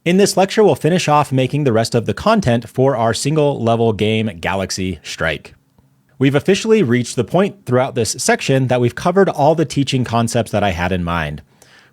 In this lecture, we'll finish off making the rest of the content for our single-level game Galaxy Strike. We've officially reached the point throughout this section that we've covered all the teaching concepts that I had in mind.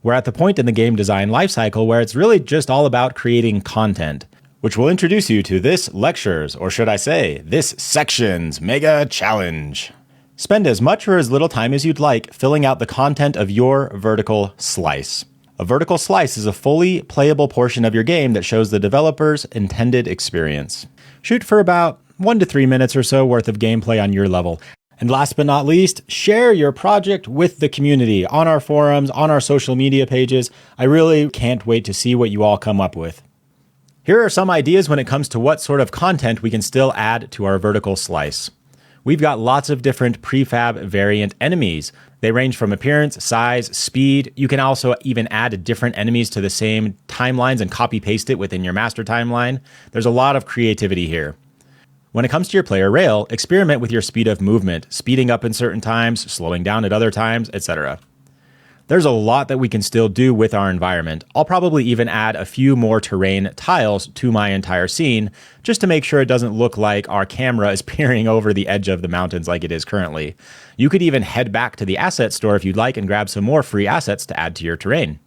We're at the point in the game design lifecycle where it's really just all about creating content, which will introduce you to this lecture's, or should I say, this section's mega challenge. Spend as much or as little time as you'd like filling out the content of your vertical slice. A vertical slice is a fully playable portion of your game that shows the developer's intended experience. Shoot for about 1 to 3 minutes or so worth of gameplay on your level. And last but not least, share your project with the community on our forums, on our social media pages. I really can't wait to see what you all come up with. Here are some ideas when it comes to what sort of content we can still add to our vertical slice. We've got lots of different prefab variant enemies. They range from appearance, size, speed. You can also even add different enemies to the same timelines and copy paste it within your master timeline. There's a lot of creativity here. When it comes to your player rail, experiment with your speed of movement, speeding up in certain times, slowing down at other times, etc. There's a lot that we can still do with our environment. I'll probably even add a few more terrain tiles to my entire scene, just to make sure it doesn't look like our camera is peering over the edge of the mountains like it is currently. You could even head back to the asset store if you'd like and grab some more free assets to add to your terrain.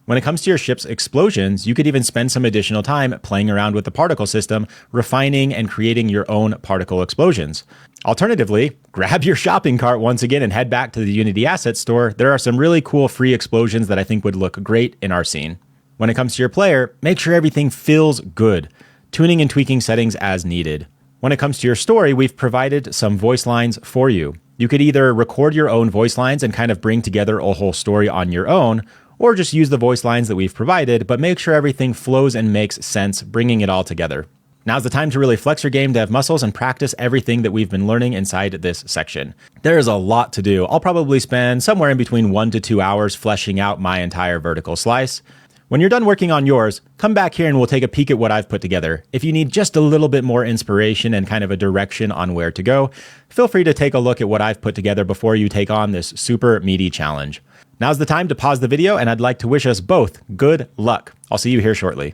When it comes to your ship's explosions, you could even spend some additional time playing around with the particle system, refining and creating your own particle explosions. Alternatively, grab your shopping cart once again and head back to the Unity Asset Store. There are some really cool free explosions that I think would look great in our scene. When it comes to your player, make sure everything feels good, tuning and tweaking settings as needed. When it comes to your story, we've provided some voice lines for you. You could either record your own voice lines and kind of bring together a whole story on your own, or just use the voice lines that we've provided, but make sure everything flows and makes sense, bringing it all together. Now's the time to really flex your game dev muscles and practice everything that we've been learning inside this section. There is a lot to do. I'll probably spend somewhere in between 1 to 2 hours fleshing out my entire vertical slice. When you're done working on yours, come back here and we'll take a peek at what I've put together. If you need just a little bit more inspiration and kind of a direction on where to go, feel free to take a look at what I've put together before you take on this super meaty challenge. Now's the time to pause the video, and I'd like to wish us both good luck. I'll see you here shortly.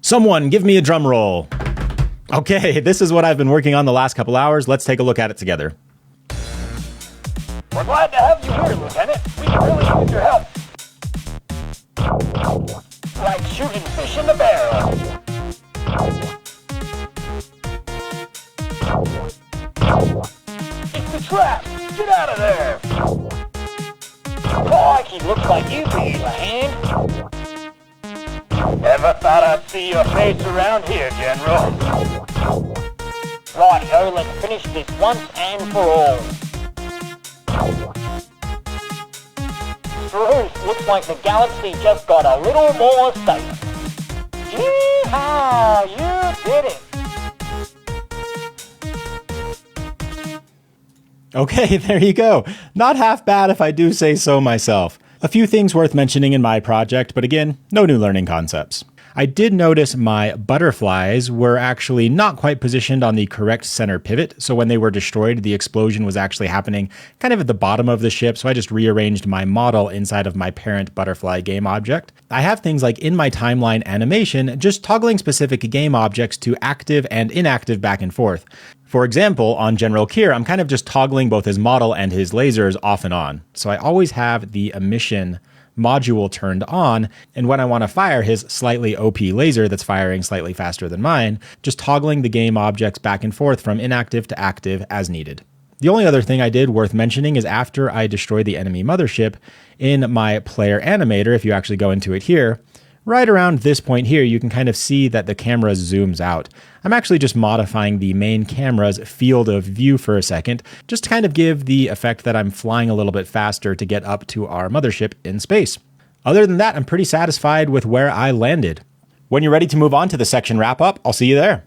Someone give me a drum roll. Okay, this is what I've been working on the last couple hours. Let's take a look at it together. We're glad to have you here, Lieutenant. We can really use your help. Like shooting fish in the barrel. It's the trap! Get out of there! Crikey, looks like you could use a hand. Ever thought I'd see your face around here, General? Righty-ho, let's finish this once and for all. Truth, looks like the galaxy just got a little more safe. Yee-haw, you did it! Okay, there you go. Not half bad if I do say so myself. A few things worth mentioning in my project, but again, no new learning concepts. I did notice my butterflies were actually not quite positioned on the correct center pivot, so when they were destroyed, the explosion was actually happening kind of at the bottom of the ship, so I just rearranged my model inside of my parent butterfly game object. I have things like in my timeline animation, just toggling specific game objects to active and inactive back and forth. For example, on General Kier, I'm kind of just toggling both his model and his lasers off and on. So I always have the emission module turned on, and when I want to fire his slightly OP laser that's firing slightly faster than mine, just toggling the game objects back and forth from inactive to active as needed. The only other thing I did worth mentioning is after I destroy the enemy mothership, in my player animator, if you actually go into it here, right around this point here, you can kind of see that the camera zooms out. I'm actually just modifying the main camera's field of view for a second, just to kind of give the effect that I'm flying a little bit faster to get up to our mothership in space. Other than that, I'm pretty satisfied with where I landed. When you're ready to move on to the section wrap-up, I'll see you there.